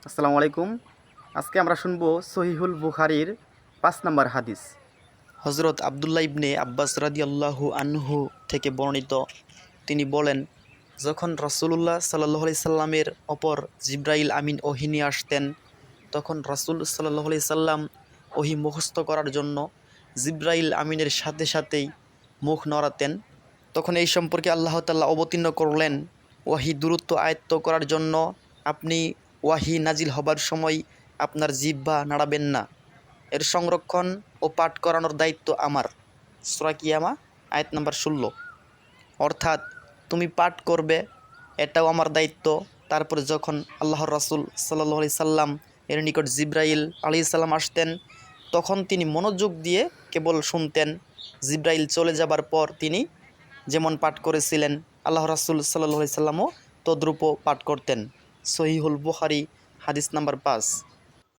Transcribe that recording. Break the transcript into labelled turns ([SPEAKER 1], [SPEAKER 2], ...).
[SPEAKER 1] আসসালামু আলাইকুম। আজকে আমরা শুনবো সহিহুল বুখারীর ৫ নম্বর হাদিস।
[SPEAKER 2] হজরত আবদুল্লাহ ইবনে আব্বাস রাদিয়াল্লাহু আনহু থেকে বর্ণিত, তিনি বলেন, যখন রাসূলুল্লাহ সাল্লাল্লাহু আলাইহি সাল্লামের ওপর জিবরাইল আমিন ওহী নিয়ে আসতেন, তখন রাসূল সাল্লাল্লাহু আলাইহি সাল্লাম ওহী মুখস্থ করার জন্য জিবরাইল আমিনের সাথে সাথেই মুখ নড়াতেন। তখন এই সম্পর্কে আল্লাহ তাআলা অবতীর্ণ করলেন, ওয়াহি দূরত্ব আয়ত্ত করার জন্য আপনি ওয়াহি নাজিল হবার সময় আপনার জিহ্বা নাড়াবেন না। এর সংরক্ষণ ও পাঠ করানোর দায়িত্ব আমার। সূরা কিয়ামা আয়াত নাম্বার 16। অর্থাৎ তুমি পাঠ করবে, এটাও আমার দায়িত্ব। তারপরে যখন আল্লাহর রাসূল সাল্লাল্লাহু আলাইহি সাল্লাম এর নিকট জিবরাইল আলাইহিস সালাম আসতেন, তখন তিনি মনোযোগ দিয়ে কেবল শুনতেন। জিবরাইল চলে যাবার পর তিনি যেমন পাঠ করেছিলেন, আল্লাহর রাসূল সাল্লাল্লাহু আলাইহি সাল্লামও তদ্রূপ পাঠ করতেন। সহিহুল বুখারী হাদিস নাম্বার 5।